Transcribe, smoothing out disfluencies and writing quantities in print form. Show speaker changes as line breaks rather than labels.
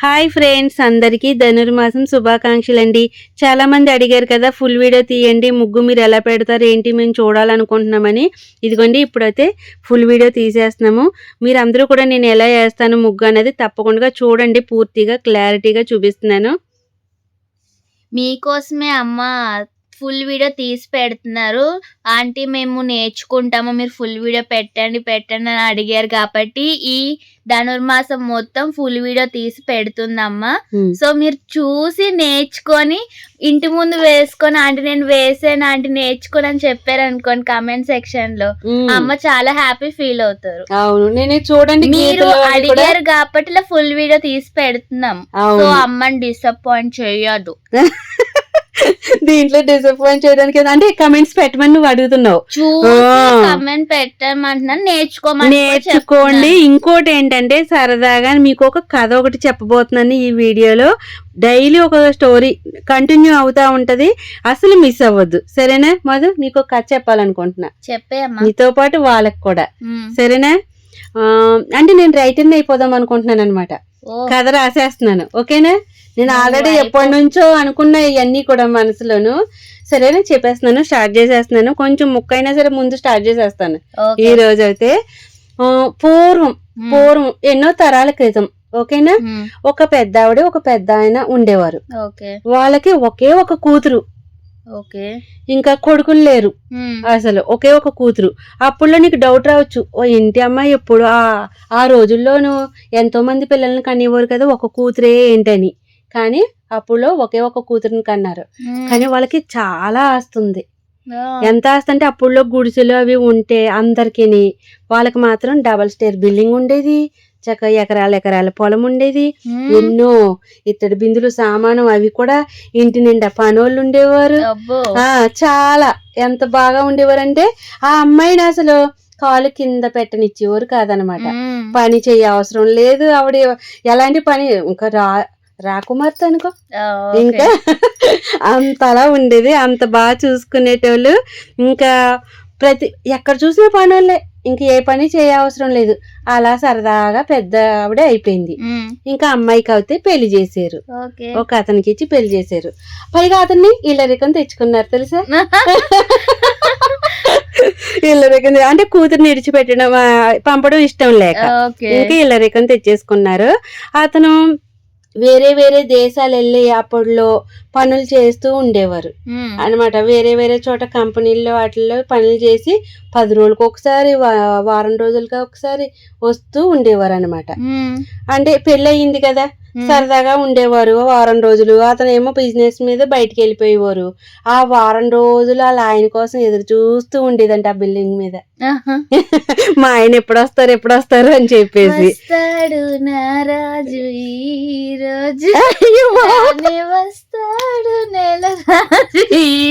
Hi friends, అందరికీ ధనుర్మాసం శుభాకాంక్షలు అండి. చాలా మంది అడిగారు కదా ఫుల్ వీడియో తీయండి, ముగ్గు మీరు ఎలా పెడతారు ఏంటి మేము చూడాలనుకుంటున్నామని. ఇదిగోండి ఇప్పుడైతే ఫుల్ వీడియో తీసేస్తున్నాము. మీరు అందరూ కూడా నేను ఎలా వేస్తాను ముగ్గు అనేది తప్పకుండా చూడండి, పూర్తిగా క్లారిటీగా చూపిస్తున్నాను.
మీకోసమే అమ్మ ఫుల్ వీడియో తీసి పెడుతున్నారు. ఆంటీ మేము నేర్చుకుంటాము, మీరు ఫుల్ వీడియో పెట్టండి పెట్టండి అని అడిగారు కాబట్టి ఈ ధనుర్మాసం మొత్తం ఫుల్ వీడియో తీసి పెడుతుందమ్మా. సో మీరు చూసి నేర్చుకొని ఇంటి ముందు వేసుకొని ఆంటీ నేను వేసాను ఆంటీ నేర్చుకొని అని చెప్పారు అనుకోండి కామెంట్ సెక్షన్ లో, అమ్మ చాలా హ్యాపీ ఫీల్ అవుతారు.
అవును, నేనే చూడండి
మీరు అడిగారు కాబట్టి ఇలా ఫుల్ వీడియో తీసి పెడుతున్నాం. సో అమ్మని డిసప్పాయింట్ చెయ్యదు.
దీంట్లో డిసప్పాయింట్ చేయడానికి అంటే కమెంట్స్ పెట్టమని నువ్వు అడుగుతున్నావు.
కమెంట్ పెట్టమంటున్నాను,
నేర్చుకోండి. ఇంకోటి ఏంటంటే సరదాగా మీకు ఒక కథ ఒకటి చెప్పబోతున్నాను ఈ వీడియోలో. డైలీ ఒక స్టోరీ కంటిన్యూ అవుతా ఉంటది, అసలు మిస్ అవ్వద్దు. సరేనా మధు, నీకు ఒక కథ చెప్పాలనుకుంటున్నా, నీతో పాటు వాళ్ళకి కూడా. సరేనా? అంటే నేను రైటర్ని అయిపోదాం అనుకుంటున్నాను అనమాట, కథ రాసేస్తున్నాను. ఓకేనా? నేను ఆల్రెడీ ఎప్పటి నుంచో అనుకున్నా ఇవన్నీ కూడా మనసులోను. సరేనా, చెప్పేస్తున్నాను, స్టార్ట్ చేసేస్తున్నాను. కొంచెం ముక్కైనా సరే ముందు స్టార్ట్ చేసేస్తాను. ఈ రోజు అయితే పూర్వం ఎన్నో తరాల క్రితం, ఓకేనా, ఒక పెద్ద ఆవిడ ఒక పెద్ద ఆయన ఉండేవారు. వాళ్ళకి ఒకే ఒక కూతురు, ఇంకా కొడుకులు లేరు, అసలు ఒకే ఒక కూతురు. అప్పుడులో నీకు డౌట్ రావచ్చు, ఓ ఇంటి అమ్మాయి ఎప్పుడు ఆ రోజుల్లోనూ ఎంతో మంది పిల్లల్ని కనేవారు కదా, ఒక కూతురే ఏంటని. కానీ అప్పుడులో ఒకే ఒక కూతురుని కన్నారు. కానీ వాళ్ళకి చాలా ఆస్తుంది. ఎంత ఆస్తి అంటే అప్పుడులో గుడిసెలు అవి ఉంటే అందరికి, వాళ్ళకి మాత్రం డబల్ స్టేర్ బిల్డింగ్ ఉండేది, చక్క ఎకరాల పొలం ఉండేది, ఎన్నో ఇత్తడి బిందులు సామాను అవి కూడా ఇంటి నిండా పనోళ్ళు ఉండేవారు. చాలా ఎంత బాగా ఉండేవారు అంటే ఆ అమ్మాయిని అసలు కాలు కింద పెట్టనిచ్చేవారు కాదనమాట. పని చెయ్య అవసరం లేదు, ఆవిడ ఎలాంటి పని ఇంకా రాకుమార్తె అనుకో, ఇంకా అంతలా ఉండేది, అంత బాగా చూసుకునేటోళ్ళు. ఇంకా ఎక్కడ చూసిన పనులే, ఇంక ఏ పని చేయ అవసరం లేదు. అలా సరదాగా పెద్ద ఆవిడ అయిపోయింది. ఇంకా అమ్మాయికి అయితే పెళ్లి చేశారు, ఒక అతనికి ఇచ్చి పెళ్లి చేశారు. పైగా అతన్ని ఇల్లరికం తెచ్చుకున్నారు తెలుసా. ఇల్లరికం అంటే కూతురుని విడిచిపెట్టడం పంపడం ఇష్టం లేక ఇంకా ఇల్లరికం తెచ్చేసుకున్నారు. అతను వేరే వేరే దేశాలు వెళ్ళి అప్పట్లో పనులు చేస్తూ ఉండేవారు అనమాట. వేరే వేరే చోట కంపెనీల్లో వాటిల్లో పనులు చేసి 10 రోజులకు ఒకసారి, వారం రోజులకి ఒకసారి వస్తూ ఉండేవారు అనమాట. అంటే పెళ్ళి అయ్యింది కదా, సరదాగా ఉండేవారు వారం రోజులు. అతను ఏమో బిజినెస్ మీద బయటికి వెళ్ళిపోయేవారు. ఆ వారం రోజులు అలా ఆయన కోసం ఎదురు చూస్తూ ఉండేదంట ఆ బిల్డింగ్ మీద. మా ఆయన ఎప్పుడు వస్తారు అని చెప్పేసి.
వస్తాడు నెల రాజు.